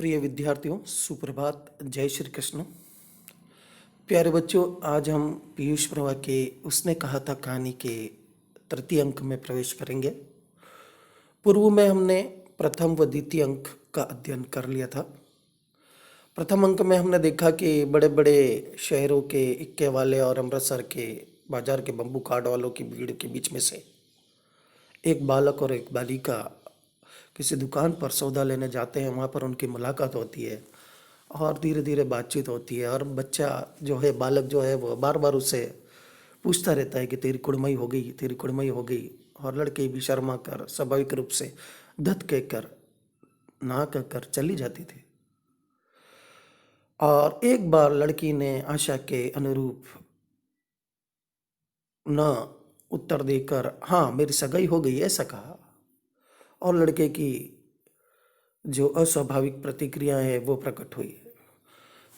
प्रिय विद्यार्थियों, सुप्रभात। जय श्री कृष्ण। प्यारे बच्चों, आज हम पीयूष प्रभा के उसने कहा था कहानी के तृतीय अंक में प्रवेश करेंगे। पूर्व में हमने प्रथम व द्वितीय अंक का अध्ययन कर लिया था। प्रथम अंक में हमने देखा कि बड़े बड़े शहरों के इक्के वाले और अमृतसर के बाजार के बम्बू कार्ड वालों की भीड़ के बीच में से एक बालक और एक बालिका किसी दुकान पर सौदा लेने जाते हैं। वहाँ पर उनकी मुलाकात होती है और धीरे धीरे बातचीत होती है। और बच्चा जो है, बालक जो है, वो बार बार उससे पूछता रहता है कि तेरी कुड़मई हो गई, तेरी कुड़मई हो गई। और लड़के भी शर्मा कर स्वाभाविक रूप से धत कहकर ना कहकर चली जाती थी। और एक बार लड़की ने आशा के अनुरूप न उत्तर देकर हाँ मेरी सगाई हो गई ऐसा कहा। और लड़के की जो अस्वाभाविक प्रतिक्रिया है वो प्रकट हुई।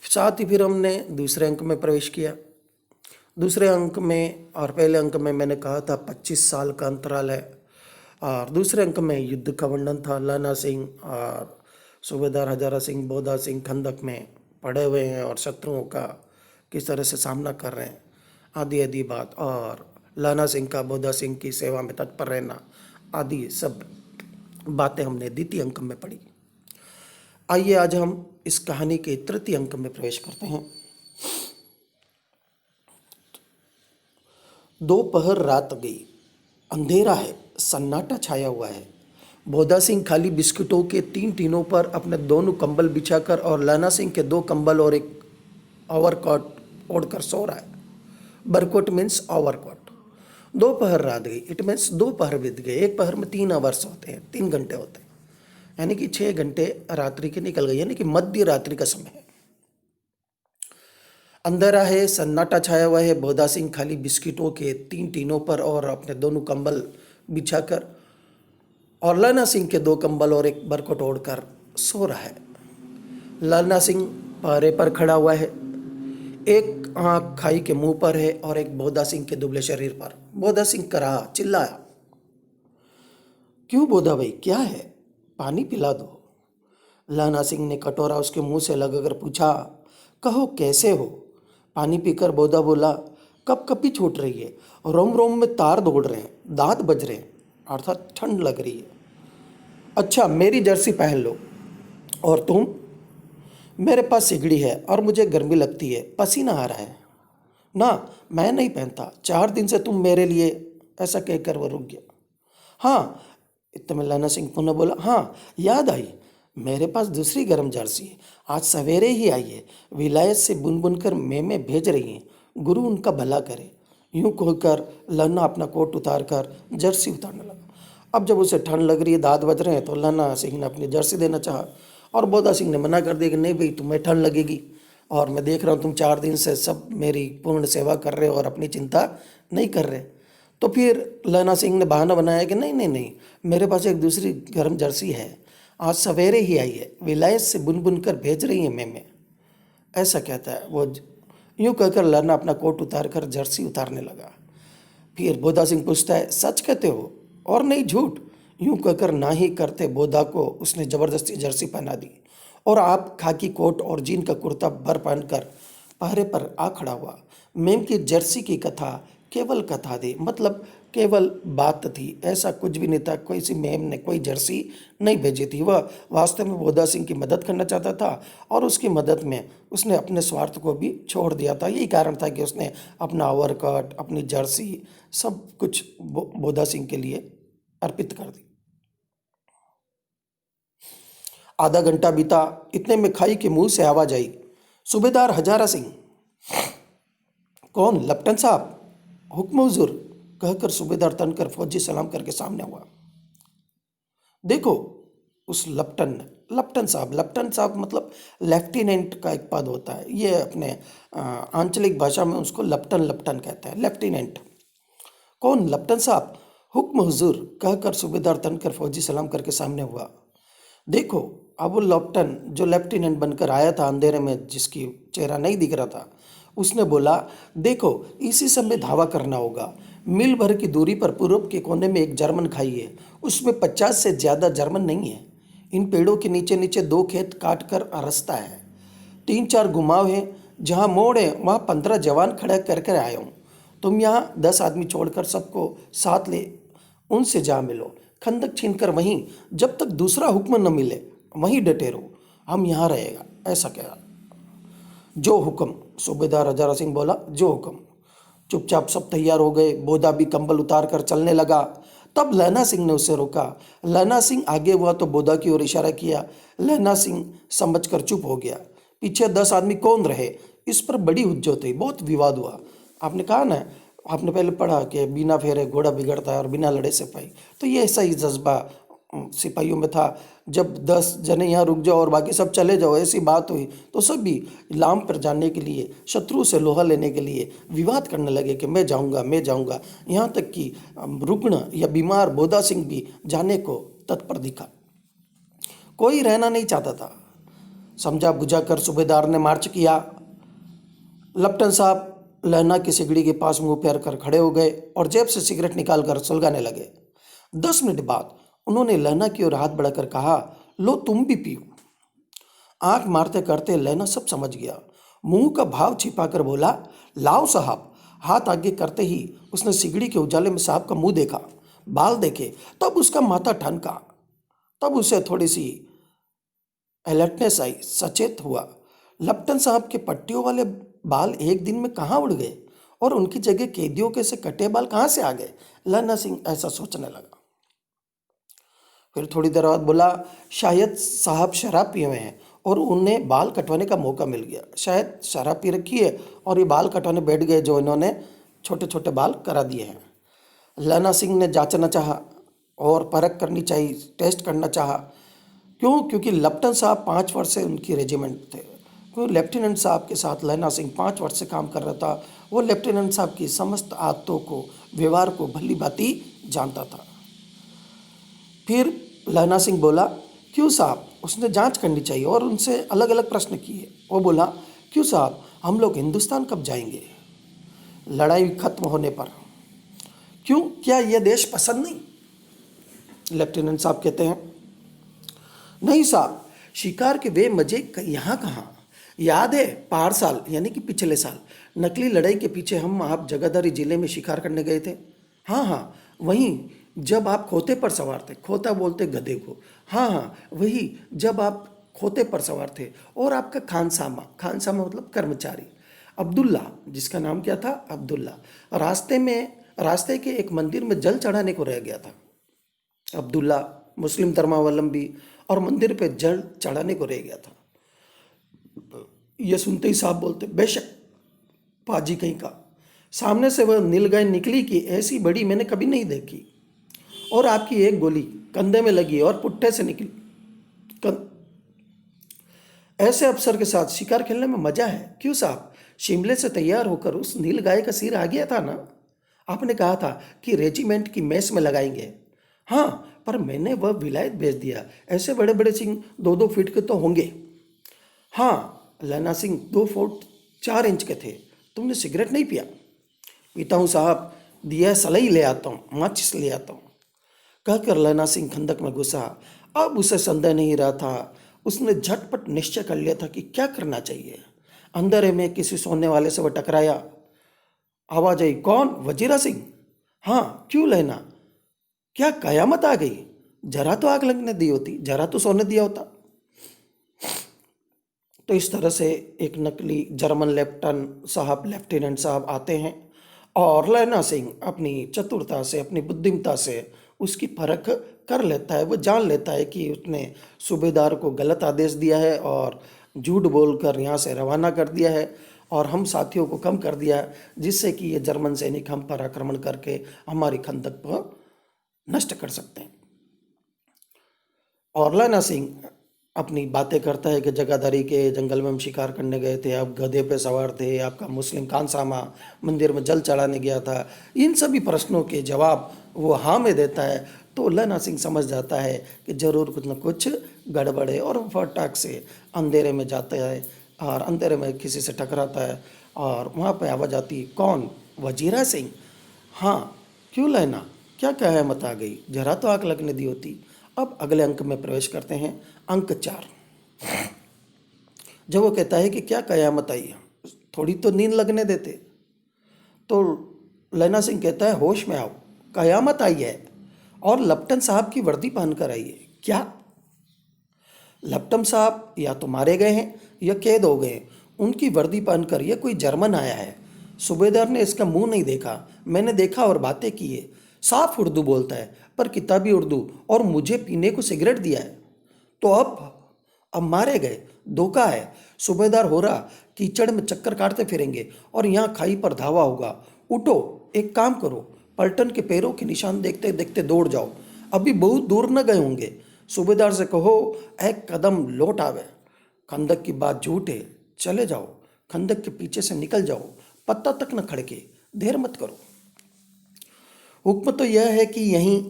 साथ ही फिर हमने दूसरे अंक में प्रवेश किया। दूसरे अंक में और पहले अंक में मैंने कहा था 25 साल का अंतराल है। और दूसरे अंक में युद्ध का वर्णन था। लाना सिंह और सूबेदार हजारा सिंह बोधा सिंह खंदक में पड़े हुए हैं और शत्रुओं का किस तरह से सामना कर रहे हैं, आदि आदि बात। और लाना सिंह का बोधा सिंह की सेवा में तत्पर रहना आदि सब बातें हमने द्वितीय अंक में पढ़ी। आइए आज हम इस कहानी के तृतीय अंक में प्रवेश करते हैं। दोपहर रात गई, अंधेरा है, सन्नाटा छाया हुआ है। बोधा सिंह खाली बिस्कुटों के 3 टीनों पर अपने दोनों कंबल बिछाकर और लाना सिंह के 2 कंबल और एक ओवरकोट ओढ़कर सो रहा है। Barkot means overcoat. दोपहर रात गई, इट मीन्स 2 पहर बीत गए। एक पहर में 3 आवर्स होते हैं, 3 घंटे होते हैं, यानी कि 6 घंटे रात्रि के निकल गए, यानी कि मध्य रात्रि का समय है। अंधेरा है, सन्नाटा छाया हुआ है। बोधा सिंह खाली बिस्किटों के 3 टीनों पर और अपने दोनों कंबल बिछाकर और लाना सिंह के 2 कंबल और एक बरकोट ओढ़कर सो रहा है। लाना सिंह पहरे पर खड़ा हुआ है। एक आंख खाई के मुंह पर है और एक बोधा सिंह के दुबले शरीर पर। बोधा सिंह कराहा, चिल्लाया, क्यों बोधा भाई, क्या है? पानी पिला दो। लाना सिंह ने कटोरा उसके मुंह से लगाकर पूछा, कहो कैसे हो? पानी पीकर बोधा बोला, कपकपी छूट रही है, रोम रोम में तार दौड़ रहे हैं, दांत बज रहे हैं, अर्थात ठंड लग रही है। अच्छा, मेरी जर्सी पहन लो। और तुम? मेरे पास सिगड़ी है और मुझे गर्मी लगती है, पसीना आ रहा है। ना, मैं नहीं पहनता, 4 दिन से तुम मेरे लिए। ऐसा कहकर वह रुक गया। हाँ, इतने में लाना सिंह पुनः बोला, हाँ याद आई, मेरे पास दूसरी गर्म जर्सी है, आज सवेरे ही आई है, विलायत से बुन बुन कर में भेज रही हैं, गुरु उनका भला करे। यूं कहकर लाना अपना कोट उतार कर जर्सी उतारने लगा। अब जब उसे ठंड लग रही है, दांत बज रहे हैं, तो लाना सिंह ने अपनी जर्सी देना चाहा और बोधा सिंह ने मना कर दिया कि नहीं भाई, तुम्हें ठंड लगेगी और मैं देख रहा हूँ तुम 4 दिन से सब मेरी पूर्ण सेवा कर रहे हो और अपनी चिंता नहीं कर रहे। तो फिर लाना सिंह ने बहाना बनाया कि नहीं नहीं नहीं, मेरे पास एक दूसरी गर्म जर्सी है, आज सवेरे ही आई है, विलायत से बुन बुन कर भेज रही है में। ऐसा कहता है वो। यूं कहकर लाना अपना कोट उतार कर जर्सी उतारने लगा। फिर बोधा सिंह पूछता है, सच कहते हो और नहीं झूठ? यूं कहकर ना ही करते बोधा को उसने जबरदस्ती जर्सी पहना दी और आप खाकी कोट और जीन का कुर्ता भर पहनकर पहरे पर आ खड़ा हुआ। मेम की जर्सी की कथा केवल कथा थी, मतलब केवल बात थी, ऐसा कुछ भी नहीं था। कोई सी मेम ने कोई जर्सी नहीं भेजी थी। वह वास्तव में बोधा सिंह की मदद करना चाहता था और उसकी मदद में उसने अपने स्वार्थ को भी छोड़ दिया था। यही कारण था कि उसने अपना ओवरकोट, अपनी जर्सी, सब कुछ बोधा सिंह के लिए अर्पित कर दी। आधा घंटा बीता, इतने में खाई के मुंह से आवाज आई, सूबेदार हजारा सिंह। कौन? लेफ्टिनेंट साहब, हुक्म हुजूर, कहकर सूबेदार तनकर फौजी सलाम करके सामने हुआ। देखो उस लेफ्टिनेंट साहब मतलब लेफ्टिनेंट का एक पद होता है। ये अपने आंचलिक भाषा में उसको लेफ्टन कहते हैं, लेफ्टिनेंट। कौन? लेफ्टिनेंट साहब, हुक्म हुजूर, कहकर सूबेदार तनकर फौजी सलाम करके सामने हुआ। देखो अब वो लेफ्टन जो लेफ्टिनेंट बनकर आया था अंधेरे में, जिसकी चेहरा नहीं दिख रहा था, उसने बोला, देखो इसी समय धावा करना होगा। मील भर की दूरी पर पूर्व के कोने में एक जर्मन खाई है, उसमें 50 से ज़्यादा जर्मन नहीं है। इन पेड़ों के नीचे नीचे 2 खेत काट कर रास्ता है, 3-4 घुमाव है, जहाँ मोड़ है वहाँ 15 जवान खड़ा करके आया हूँ। तुम यहाँ 10 आदमी छोड़कर सबको साथ ले उनसे जा मिलो, खंदक छीनकर वहीं जब तक दूसरा हुक्म न मिले वहीं डटे रहो, हम यहाँ रहेगा। ऐसा कहा। जो हुक्म, सूबेदार हजारा सिंह बोला, जो हुक्म। चुपचाप सब तैयार हो गए। बोधा भी कंबल उतार कर चलने लगा। तब लहना सिंह ने उसे रोका। लहना सिंह आगे हुआ तो बोधा की ओर इशारा किया। लहना सिंह समझकर चुप हो गया। पीछे 10 आदमी कौन रहे, इस पर बड़ी हुज्जत हुई, बहुत विवाद हुआ। आपने कहा ना, आपने पहले पढ़ा कि बिना फेरे घोड़ा बिगड़ता है और बिना लड़े सिपाही, तो ये ऐसा ही जज्बा सिपाहियों में था। जब 10 जने यहाँ रुक जाओ और बाकी सब चले जाओ, ऐसी बात हुई तो सभी लाम पर जाने के लिए, शत्रु से लोहा लेने के लिए विवाद करने लगे कि मैं जाऊंगा, मैं जाऊंगा। यहाँ तक कि रुग्ण या बीमार बोधा सिंह भी जाने को तत्पर दिखा। कोई रहना नहीं चाहता था। समझा बुझा कर सूबेदार ने मार्च किया। लप्टन साहब लहना की सिगड़ी के पास मुंह फेर कर खड़े हो गए और जेब से सिगरेट निकालकर सुलगाने लगे। 10 मिनट बाद उन्होंने लहना की ओर हाथ बढ़ाकर कहा, लो तुम भी पियो। आंख मारते करते लहना सब समझ गया। मुंह का भाव छिपाकर बोला, लाओ साहब। हाथ आगे करते ही उसने सिगड़ी के उजाले में साहब का मुंह देखा, बाल देखे, तब उसका माथा ठनका। तब उसे थोड़ी सी अलर्टनेस आई, सचेत हुआ। लप्टन साहब के पट्टियों वाले बाल एक दिन में कहाँ उड़ गए और उनकी जगह कैदियों के से कटे बाल कहाँ से आ गए। लहना सिंह ऐसा सोचने लगा। फिर थोड़ी देर बाद बोला, शायद साहब शराब पिए हुए हैं और उन्हें बाल कटवाने का मौका मिल गया। शायद शराब पी रखी है और ये बाल कटवाने बैठ गए, जो इन्होंने छोटे छोटे बाल करा दिए हैं। लहना सिंह ने जांचना चाहा और परख करनी चाहिए, टेस्ट करना चाहा। क्यों? क्योंकि लप्टन साहब 5 वर्ष से उनकी रेजिमेंट थे। क्यों? लेफ्टिनेंट साहब के साथ लहना सिंह 5 वर्ष से काम कर रहा था। वो लेफ्टिनेंट साहब की समस्त आदतों को, व्यवहार को भली भांति जानता था। फिर लहना सिंह बोला, क्यों साहब? उसने जांच करनी चाहिए और उनसे अलग अलग प्रश्न किए। वो बोला, क्यों साहब, हम लोग हिंदुस्तान कब जाएंगे? लड़ाई खत्म होने पर। क्यों? क्या यह देश पसंद नहीं? लेफ्टिनेंट साहब कहते हैं, नहीं साहब, शिकार के वे मजे यहाँ कहाँ। याद है पार साल, यानी कि पिछले साल, नकली लड़ाई के पीछे हम आप जगाधरी जिले में शिकार करने गए थे। हाँ हाँ, वहीं जब आप खोते पर सवार थे। खोता बोलते गधे को। हाँ हाँ, वही जब आप खोते पर सवार थे। और आपका खानसामा, खानसामा मतलब कर्मचारी, अब्दुल्ला, जिसका नाम क्या था? अब्दुल्ला, रास्ते के एक मंदिर में जल चढ़ाने को रह गया था। अब्दुल्ला मुस्लिम धर्मावलंबी और मंदिर पे जल चढ़ाने को रह गया था। यह सुनते ही साहब बोलते, बेशक पाजी कहीं का। सामने से वह नीलगाय निकली कि ऐसी बड़ी मैंने कभी नहीं देखी। और आपकी एक गोली कंधे में लगी और पुट्ठे से निकली। ऐसे अफसर के साथ शिकार खेलने में मजा है। क्यों साहब? शिमले से तैयार होकर उस नीलगाय का सिर आ गया था ना। आपने कहा था कि रेजिमेंट की मेस में लगाएंगे। हाँ, पर मैंने वह विलायत भेज दिया। ऐसे बड़े बड़े सिंह 2-2 फीट के तो होंगे। हाँ, लहना सिंह 2 फुट 4 इंच के थे। तुमने सिगरेट नहीं पिया? पीता हूँ साहब, दिया सलाई ले आता हूँ, माचिस ले आता हूँ, कहकर लहना सिंह खंदक में घुसा। अब उसे संदेह नहीं रहा था। उसने झटपट निश्चय कर लिया था कि क्या करना चाहिए। अंधेरे में किसी सोने वाले से वह टकराया। आवाज आई, कौन? वजीरा सिंह। हाँ, क्यों लहना? क्या कयामत आ गई? जरा तो आग लगने दी होती, जरा तो सोने दिया होता। तो इस तरह से एक नकली जर्मन लेफ्टिनेंट साहब आते हैं और लहना सिंह अपनी चतुरता से, अपनी बुद्धिमता से उसकी परख कर लेता है। वो जान लेता है कि उसने सूबेदार को गलत आदेश दिया है और झूठ बोलकर यहाँ से रवाना कर दिया है और हम साथियों को कम कर दिया है, जिससे कि ये जर्मन सैनिक हम पर आक्रमण करके हमारी खंदक को नष्ट कर सकते हैं। और लहना सिंह अपनी बातें करता है कि जगाधरी के जंगल में हम शिकार करने गए थे, आप गधे पे सवार थे, आपका मुस्लिम खानसामा मंदिर में जल चढ़ाने गया था। इन सभी प्रश्नों के जवाब वो हाँ में देता है। तो लहना सिंह समझ जाता है कि ज़रूर कुछ न कुछ गड़बड़ है और फटाक से अंधेरे में जाता है और अंधेरे में किसी से टकराता है और वहाँ पर आवाज़ आती है, कौन? वजीरा सिंह। हाँ, क्यों लहना? क्या कयामत आ गई? जरा तो आग लगने दी होती। अब अगले अंक में प्रवेश करते हैं, अंक 4। जब वो कहता है कि क्या कयामत आई है, थोड़ी तो नींद लगने देते। तो लैना सिंह कहता है, होश में आओ, कयामत आई है और लपटन साहब की वर्दी पहनकर आई है। क्या? लपटन साहब या तो मारे गए हैं या कैद हो गए हैं। उनकी वर्दी पहनकर ये कोई जर्मन आया है। सूबेदार ने इसका मुंह नहीं देखा, मैंने देखा और बातें की है। साफ उर्दू बोलता है, पर किताबी उर्दू, और मुझे पीने को सिगरेट दिया है। तो अब मारे गए, धोखा है। सूबेदार हो रहा, कीचड़ में चक्कर काटते फिरेंगे और यहाँ खाई पर धावा होगा। उठो, एक काम करो, पलटन के पैरों के निशान देखते देखते दौड़ जाओ, अभी बहुत दूर न गए होंगे। सूबेदार से कहो, एक कदम लौट आवे। खंदक की बात झूठ है, चले जाओ, खंदक के पीछे से निकल जाओ, पत्ता तक न खड़के, देर मत करो। हुक्म तो यह है कि यहीं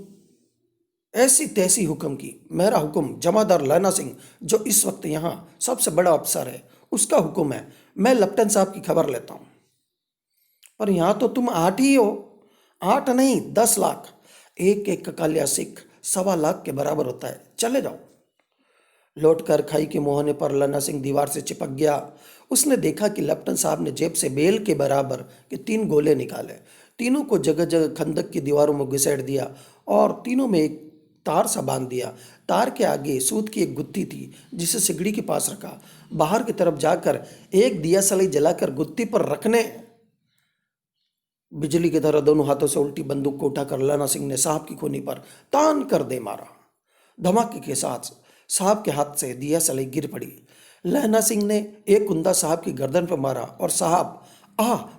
ऐसी तैसी हुक्म की। मेरा हुक्म जमादार लैना सिंह, जो इस वक्त यहाँ सबसे बड़ा अफसर है, उसका हुक्म है। मैं लपटन साहब की खबर लेता हूँ। पर यहाँ तो तुम 8 ही हो। 8 नहीं, 10 लाख। एक एक ककालिया सिख 1.25 लाख के बराबर होता है। चले जाओ। लौटकर खाई के मुहाने पर लैना सिंह दीवार से चिपक गया। उसने देखा कि लपटन साहब ने जेब से बेल के बराबर के 3 गोले निकाले। तीनों को जगह जगह खंदक की दीवारों में घुसेड़ दिया और तीनों में एक तार सा बांध दिया। तार के आगे सूत की एक गुत्थी थी, जिसे सिगड़ी के पास रखा। बाहर की तरफ जाकर एक दिया सलाई जलाकर गुत्थी पर रखने, बिजली की तरह दोनों हाथों से उल्टी बंदूक को उठाकर लैना सिंह ने साहब की खूनी पर तान कर दे मारा। धमाके के साथ साहब के हाथ से दिया सलाई गिर पड़ी। लैना सिंह ने एक कुंदा साहब की गर्दन पर मारा और साहब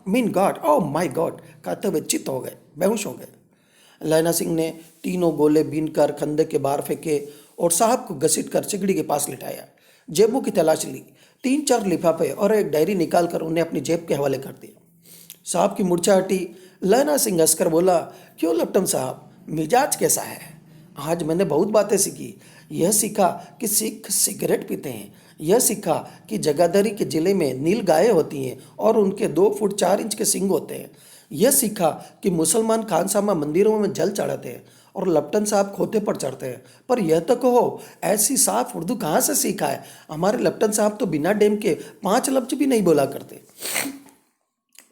mean God, oh my God कहते हुए चित हो गए, बेहोश हो गए। लैना सिंह ने तीनों गोले बीन कर खंदक के बाहर फेंके और साहब को घसीट कर सिगड़ी के पास लिटाया। जेबों की तलाशी ली, 3-4 लिफाफे और एक डायरी निकालकर उन्हें अपनी जेब के हवाले कर दिया। साहब की मूर्छा हटी। लैना सिंह हंसकर बोला, क्यों लपटन साहब, मिजाज कैसा है? आज मैंने बहुत बातें सीखी। यह सीखा कि सिख सिगरेट पीते हैं। यह सीखा कि जगाधरी के जिले में नील गायें होती हैं और उनके 2 फुट 4 इंच के सींग होते हैं। यह सीखा कि मुसलमान खानसामा मंदिरों में जल चढ़ाते हैं और लपटन साहब खोते पर चढ़ते हैं। पर यह तो कहो, ऐसी साफ उर्दू कहाँ से सीखा है? हमारे लपटन साहब तो बिना डेम के 5 लफ्ज भी नहीं बोला करते।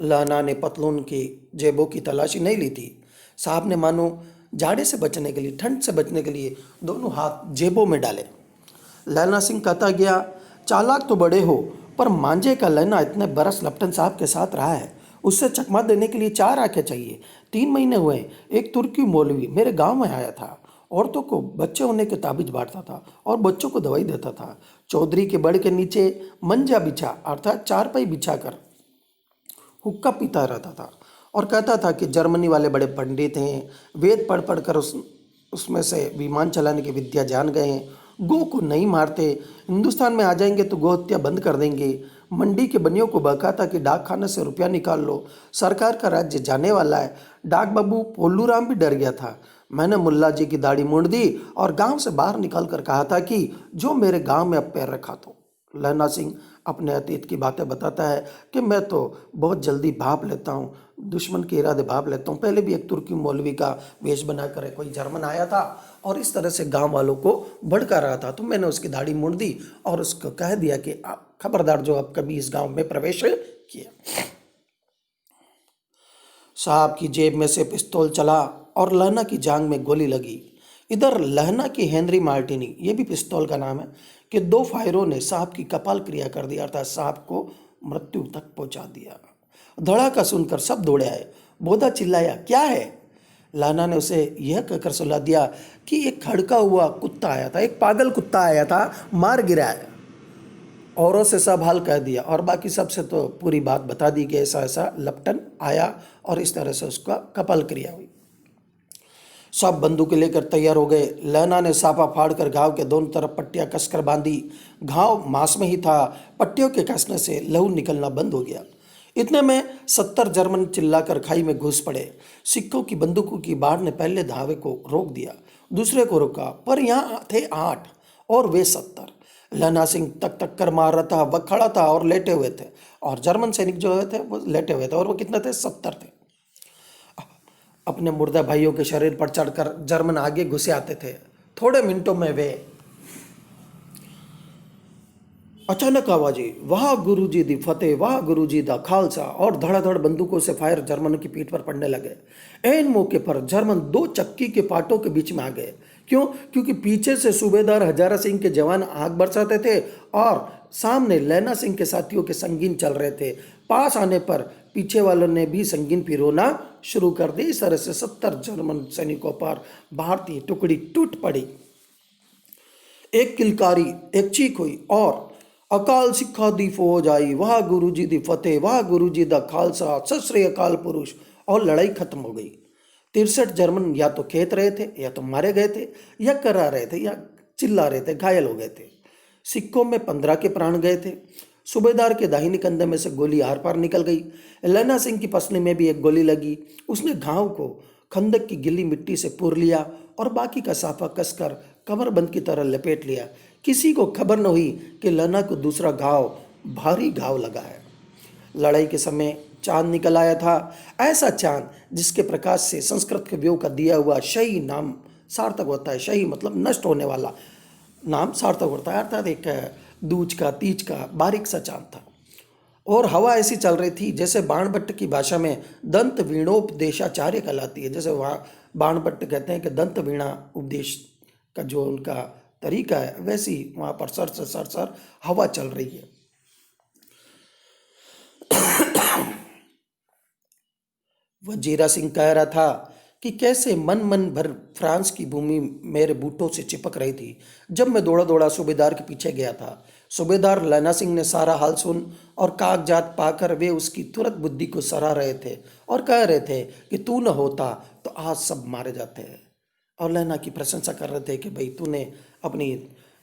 लाना ने पतलून की जेबों की तलाशी नहीं ली थी। साहब ने मानो जाड़े से बचने के लिए, ठंड से बचने के लिए दोनों हाथ जेबों में डाले। लैना सिंह कहता गया, चालाक तो बड़े हो, पर मांझे का लैना इतने बरस लपटन साहब के साथ रहा है, उससे चकमा देने के लिए 4 आंखें चाहिए। 3 महीने हुए, एक तुर्की मौलवी मेरे गांव में आया था। औरतों को बच्चे होने के ताबीज बांटता था और बच्चों को दवाई देता था। चौधरी के बड़ के नीचे मंजा बिछा अर्थात चारपाई बिछा कर हुक्का पीता रहता था और कहता था कि जर्मनी वाले बड़े पंडित हैं, वेद पढ़ पढ़ कर उसमें से विमान चलाने की विद्या जान गए हैं। गो को नहीं मारते, हिंदुस्तान में आ जाएंगे तो गो हत्या बंद कर देंगे। मंडी के बनियों को बकाता कि डाक खाने से रुपया निकाल लो, सरकार का राज्य जाने वाला है। डाक बाबू पोल्लू राम भी डर गया था। मैंने मुल्ला जी की दाढ़ी मूंड दी और गांव से बाहर निकल कर कहा था कि जो मेरे गांव में अब पैर रखा तो। लैना सिंह अपने अतीत की बातें बताता है कि मैं तो बहुत जल्दी भाप लेता हूँ, दुश्मन के इरादे भाप लेता हूँ। पहले भी एक तुर्की मौलवी का वेश बनाकर कोई जर्मन आया था और इस तरह से गांव वालों को भड़का रहा था, तो मैंने उसकी दाढ़ी मूंड दी और उसको कह दिया कि आप खबरदार जो अब कभी इस गांव में प्रवेश किया। साहब की जेब में से पिस्तौल चला और लहना की जांग में गोली लगी। इधर लहना की हेनरी मार्टिनी, ये भी पिस्तौल का नाम है, कि 2 फायरों ने साहब की कपाल क्रिया कर दिया अर्थात साहब को मृत्यु तक पहुंचा दिया। धड़ाका सुनकर सब दौड़े आए। बोधा चिल्लाया, क्या है? लाना ने उसे यह कहकर सुला दिया कि एक खड़का हुआ कुत्ता आया था, एक पागल कुत्ता आया था, मार गिराया। औरों से सब हाल कह दिया और बाकी सबसे तो पूरी बात बता दी कि ऐसा ऐसा लपटन आया और इस तरह से उसका कपाल क्रिया हुई। सब बंदूकें लेकर तैयार हो गए। लैना ने साफा फाड़कर घाव के दोनों तरफ पट्टियां कसकर बांधी। घाव मांस में ही था, पट्टियों के कसने से लहू निकलना बंद हो गया। इतने में 70 जर्मन चिल्लाकर खाई में घुस पड़े। सिखों की बंदूकों की बाढ़ ने पहले धावे को रोक दिया, दूसरे को रोका, पर यहाँ थे 8 और वे 70। लैना सिंह तक तक कर मार रहा था, वह खड़ा था और लेटे हुए थे, और जर्मन सैनिक जो थे वो लेटे हुए थे, और वो कितने थे? 70 थे। अपने मुर्दा भाइयों के शरीर पर चढ़कर जर्मन आगे घुसे आते थे। थोड़े मिनटों में वे अचानक आवाजें, वाह गुरुजी दी फतेह, वाह गुरुजी दा खालसा, और धड़ाधड़ बंदूकों से फायर जर्मन की पीठ पर पड़ने लगे। ऐन मौके पर जर्मन दो चक्की के पाटों के बीच में आ गए। क्यों? क्योंकि पीछे से सूबेदार हजारा सिंह के जवान आग बरसाते थे और सामने लैना सिंह के साथियों के संगीन चल रहे थे। पास आने पर पीछे वालों ने भी संगीन पिरोना शुरू कर दी। इस तरह से 70 जर्मन सैनिकों पर भारतीय टुकड़ी टूट पड़ी। एक किलकारी, एक चीख हुई और अकाल सिखा दी फौज आई, वाह गुरु जी दी फतेह, वाह गुरु जी दा खालसा, सत श्री अकाल पुरुष, और लड़ाई खत्म हो गई। 63 जर्मन या तो खेत रहे थे, या तो मारे गए थे, या करा रहे थे, या चिल्ला रहे थे, घायल हो गए थे। सिक्कों में 15 के प्राण गए थे। सूबेदार के दाहिने कंधे में से गोली आर पार निकल गई। लैना सिंह की पसली में भी एक गोली लगी। उसने घाव को खंदक की गिल्ली मिट्टी से पूर लिया और बाकी का साफा कसकर कमरबंद की तरह लपेट लिया। किसी को खबर न हुई कि लैना को दूसरा घाव, भारी घाव लगा है। लड़ाई के समय चांद निकल आया था, ऐसा चांद जिसके प्रकाश से संस्कृत के व्योग का दिया हुआ शही नाम सार्थक होता है। शही मतलब नष्ट होने वाला, नाम सार्थक होता है, अर्थात एक दूज का, तीज का बारीक सा चांद था। और हवा ऐसी चल रही थी जैसे बाणभट्ट की भाषा में दंत वीणोपदेशाचार्य कहलाती है। जैसे वहाँ बाणभट्ट कहते हैं कि दंत वीणा उपदेश का जो उनका तरीका है, वैसी वहाँ पर सर हवा चल रही है। वजीरा सिंह कह रहा था कि कैसे मन मन भर फ्रांस की भूमि मेरे बूटों से चिपक रही थी जब मैं दौड़ा दौड़ा सूबेदार के पीछे गया था। सूबेदार लैना सिंह ने सारा हाल सुन और कागजात पाकर वे उसकी तुरंत बुद्धि को सराह रहे थे और कह रहे थे कि तू न होता तो आज सब मारे जाते हैं। और लैना की प्रशंसा कर रहे थे कि भाई तूने अपनी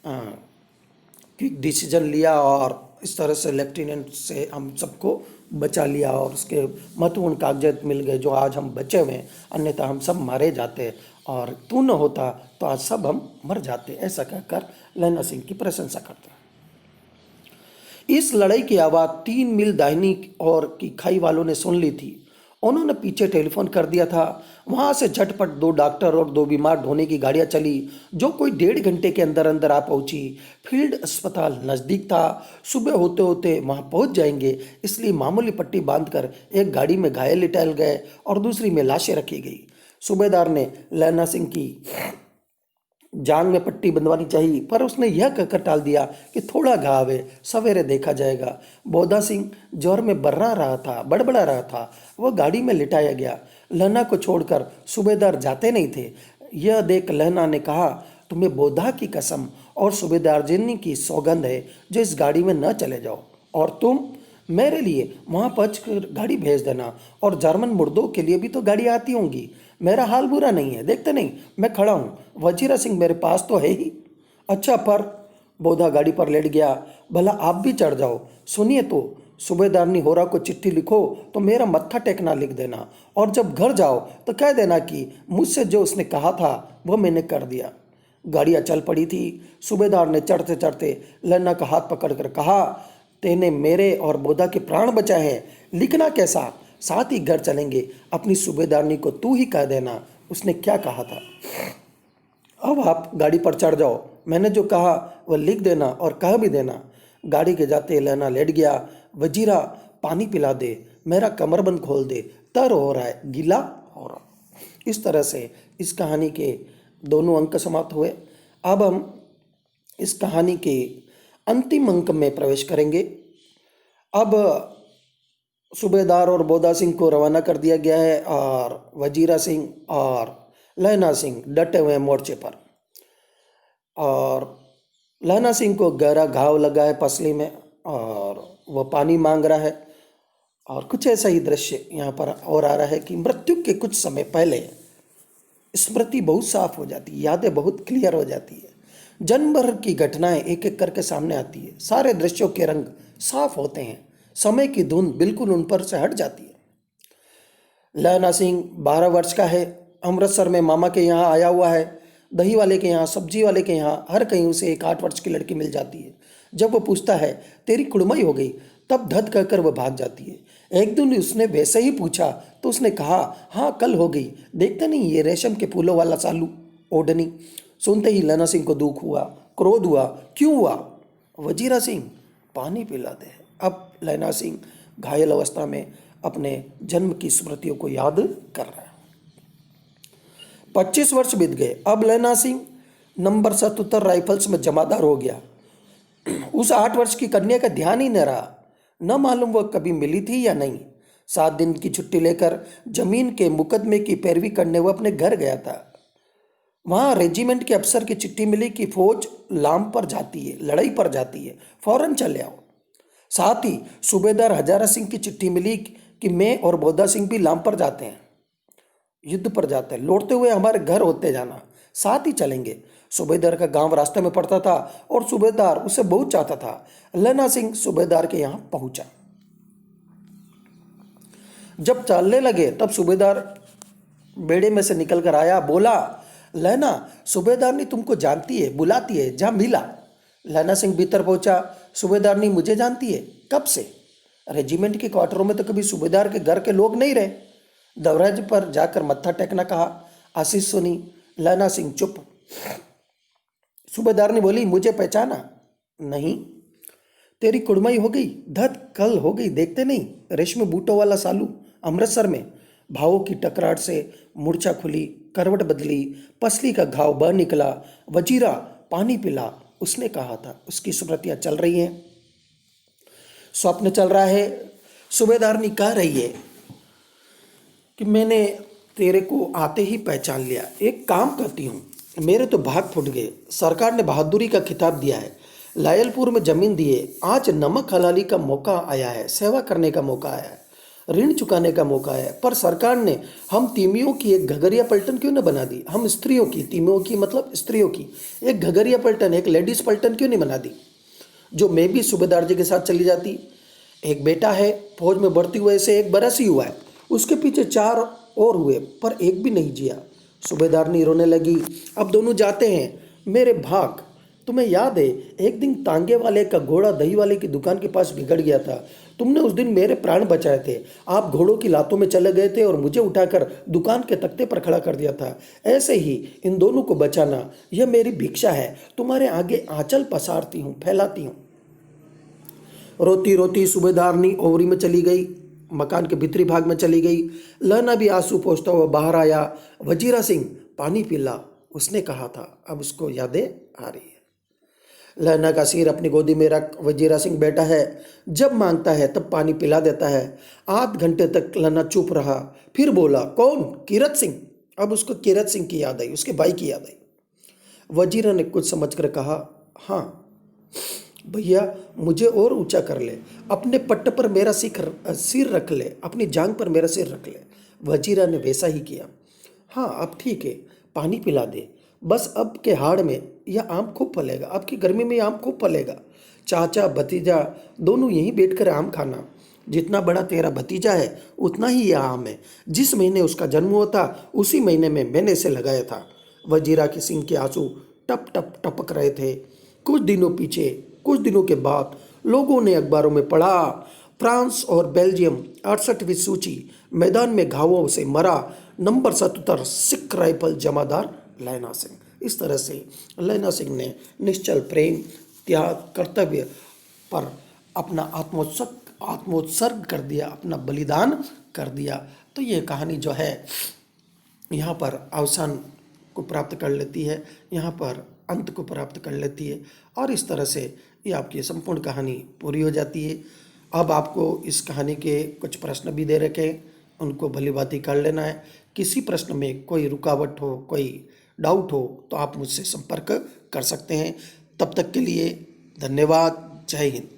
क्विक डिसीजन लिया और इस तरह से लेफ्टिनेंट से हम सबको बचा लिया और उसके महत्वपूर्ण कागजात मिल गए जो आज हम बचे हुए हैं, अन्यथा हम सब मारे जाते और तू न होता तो आज सब हम मर जाते। ऐसा कहकर लैना सिंह की प्रशंसा करते हैं। इस लड़ाई की आवाज़ 3 मील दाहिनी और की खाई वालों ने सुन ली थी। उन्होंने पीछे टेलीफोन कर दिया था। वहाँ से झटपट 2 डॉक्टर और 2 बीमार ढोने की गाड़ियाँ चली जो कोई 1.5 घंटे के अंदर अंदर आ पहुँची। फील्ड अस्पताल नज़दीक था, सुबह होते होते वहाँ पहुँच जाएंगे, इसलिए मामूली पट्टी बांधकर एक गाड़ी में घायल लिटाए गए और दूसरी में लाशें रखी गई। सूबेदार ने लैना सिंह की जांग में पट्टी बंधवानी चाहिए, पर उसने यह कहकर टाल दिया कि थोड़ा घाव है, सवेरे देखा जाएगा। बोधा सिंह जोर में बड़बड़ा रहा था। वह गाड़ी में लिटाया गया। लहना को छोड़कर सूबेदार जाते नहीं थे। यह देख लहना ने कहा, तुम्हें बोधा की कसम और सूबेदार जिन्नी की सौगंध है जो इस गाड़ी में न चले जाओ। और तुम मेरे लिए वहाँ पहुँच गाड़ी भेज देना, और जर्मन मुर्दों के लिए भी तो गाड़ी आती होंगी। मेरा हाल बुरा नहीं है, देखते नहीं मैं खड़ा हूँ, वजीरा सिंह मेरे पास तो है ही। अच्छा, पर बोधा गाड़ी पर लेट गया। भला आप भी चढ़ जाओ। सुनिए तो, सूबेदारनी होरा को चिट्ठी लिखो तो मेरा मत्था टेकना लिख देना, और जब घर जाओ तो कह देना कि मुझसे जो उसने कहा था वह मैंने कर दिया। गाड़ियाँ चल पड़ी थी। सूबेदार ने चढ़ते चढ़ते लन्ना का हाथ पकड़कर कहा, तेने मेरे और बोधा के प्राण बचाए हैं, लिखना कैसा, साथ ही घर चलेंगे। अपनी सूबेदारनी को तू ही कह देना उसने क्या कहा था। अब आप गाड़ी पर चढ़ जाओ, मैंने जो कहा वह लिख देना और कह भी देना। गाड़ी के जाते लैना लेट गया। वजीरा पानी पिला दे, मेरा कमरबंद खोल दे, तर हो रहा है, गीला हो रहा। इस तरह से इस कहानी के दोनों अंक समाप्त हुए। अब हम इस कहानी के अंतिम अंक में प्रवेश करेंगे। अब सूबेदार और बोधा सिंह को रवाना कर दिया गया है और वजीरा सिंह और लैना सिंह डटे हुए हैं मोर्चे पर। और लैना सिंह को गहरा घाव लगा है पसली में और वह पानी मांग रहा है। और कुछ ऐसा ही दृश्य यहाँ पर और आ रहा है कि मृत्यु के कुछ समय पहले स्मृति बहुत साफ हो जाती है, यादें बहुत क्लियर हो जाती है, जन्म भर की घटनाएं एक एक करके सामने आती है, सारे दृश्यों के रंग साफ होते हैं, समय की धुंध बिल्कुल उन पर से हट जाती है। लैना सिंह 12 वर्ष का है, अमृतसर में मामा के यहाँ आया हुआ है। दही वाले के यहाँ, सब्जी वाले के यहाँ, हर कहीं उसे एक 8 वर्ष की लड़की मिल जाती है। जब वो पूछता है तेरी कुड़माई हो गई, तब धत कहकर वह भाग जाती है। एक दिन उसने वैसे ही पूछा तो उसने कहा, हाँ कल हो गई, देखते नहीं ये रेशम के फूलों वाला सालू ओढ़नी। सुनते ही लैना सिंह को दुख हुआ, क्रोध हुआ। क्यों हुआ? वजीरा सिंह पानी पिला दे। अब लैना सिंह घायल अवस्था में अपने जन्म की स्मृतियों को याद कर रहा है। 25 वर्ष बीत गए। अब लैना सिंह नंबर 77 राइफल्स में जमादार हो गया। उस 8 वर्ष की कन्या का ध्यान ही न रहा। न मालूम वह कभी मिली थी या नहीं। 7 दिन की छुट्टी लेकर जमीन के मुकदमे की पैरवी करने वह अपने घर गया था। वहां रेजिमेंट के अफसर की चिट्ठी मिली कि फौज लाम पर जाती है, लड़ाई पर जाती है, फौरन चले आओ। साथ ही सूबेदार हजारा सिंह की चिट्ठी मिली कि मैं और बोधा सिंह भी लाम पर जाते हैं, युद्ध पर जाते हैं, लौटते हुए हमारे घर होते जाना, साथ ही चलेंगे। सूबेदार का गांव रास्ते में पड़ता था और सूबेदार उसे बहुत चाहता था। लैना सिंह सूबेदार के यहां पहुंचा। जब चलने लगे तब सूबेदार बेड़े में से निकल कर आया, बोला, लैना, सूबेदारनी तुमको जानती है, बुलाती है, जा मिला। लैना सिंह भीतर पहुंचा। सूबेदारनी मुझे जानती है? कब से? रेजिमेंट के क्वार्टरों में तो कभी सूबेदार के घर के लोग नहीं रहे। दरवाजे पर जाकर मत्था टेकना कहा। आशीष सुनी। लैना सिंह चुप। सूबेदारनी बोली, मुझे पहचाना नहीं? तेरी कुड़माई हो गई, धत कल हो गई, देखते नहीं? रेशमी बूटों वाला सालू अमृतसर में। भावों की टकराट से मूर्छा खुली, करवट बदली, पसली का घाव बह निकला। वजीरा पानी पिला, उसने कहा था। उसकी स्मृतियां चल रही हैं, स्वप्न चल रहा है। सूबेदारनी कह रही है कि मैंने तेरे को आते ही पहचान लिया। एक काम करती हूँ, मेरे तो भाग फूट गए। सरकार ने बहादुरी का खिताब दिया है, लायलपुर में जमीन दिए। आज नमक हलाली का मौका आया है, सेवा करने का मौका आया है, ऋण चुकाने का मौका है। पर सरकार ने हम तीमियों की एक घगरिया पलटन क्यों न बना दी? हम स्त्रियों की, तीमियों की मतलब स्त्रियों की एक घगरिया पलटन, एक लेडीज पलटन क्यों नहीं बना दी, जो मैं भी सूबेदार जी के साथ चली जाती? एक बेटा है, फौज में भर्ती हुए से 1 बरस ही हुआ है, उसके पीछे 4 और हुए, पर एक भी नहीं जिया। सूबेदारनी रोने लगी। अब दोनों जाते हैं, मेरे भाग। तुम्हें याद है, एक दिन तांगे वाले का घोड़ा दही वाले की दुकान के पास बिगड़ गया था। तुमने उस दिन मेरे प्राण बचाए थे। आप घोड़ों की लातों में चले गए थे और मुझे उठाकर दुकान के तख्ते पर खड़ा कर दिया था। ऐसे ही इन दोनों को बचाना, यह मेरी भिक्षा है। तुम्हारे आगे आंचल पसारती हूँ, फैलाती हूँ। रोती रोती सूबेदारनी ओवरी में चली गई, मकान के भीतरी भाग में चली गई। लहना भी आंसू पोंछता हुआ बाहर आया। वजीरा सिंह पानी पिला, उसने कहा था। अब उसको यादें आ रही है। लहना का सिर अपनी गोदी में रख वजीरा सिंह बैठा है। जब मांगता है तब पानी पिला देता है। आध घंटे तक लहना चुप रहा, फिर बोला, कौन? कीरत सिंह। अब उसको कीरत सिंह की याद आई, उसके भाई की याद आई। वजीरा ने कुछ समझकर कहा, हाँ भैया, मुझे और ऊंचा कर ले, अपने पट्ट पर मेरा सिर रख ले, अपनी जांग पर मेरा सिर रख ले। वजीरा ने वैसा ही किया। हाँ अब ठीक है, पानी पिला दे। बस अब के हाड़ में यह आम खूब फलेगा, अब की गर्मी में यह आम खूब फलेगा। चाचा भतीजा दोनों यहीं बैठकर आम खाना। जितना बड़ा तेरा भतीजा है उतना ही यह आम है। जिस महीने उसका जन्म हुआ था उसी महीने में मैंने इसे लगाया था। वजीरा के सिंह के आंसू टप टप टपक रहे थे। कुछ दिनों के बाद लोगों ने अखबारों में पढ़ा, फ्रांस और बेल्जियम 68वीं सूची, मैदान में घावों से मरा नंबर 77 सिख राइफल जमादार लैना सिंह। इस तरह से लैना सिंह ने निश्चल प्रेम, त्याग, कर्तव्य पर अपना आत्मोत्सर्ग कर दिया, अपना बलिदान कर दिया। तो ये कहानी जो है यहाँ पर अवसान को प्राप्त कर लेती है, यहाँ पर अंत को प्राप्त कर लेती है और इस तरह से ये आपकी संपूर्ण कहानी पूरी हो जाती है। अब आपको इस कहानी के कुछ प्रश्न भी दे रखे हैं, उनको भली भांति कर लेना है। किसी प्रश्न में कोई रुकावट हो, कोई डाउट हो तो आप मुझसे संपर्क कर सकते हैं। तब तक के लिए धन्यवाद। जय हिंद।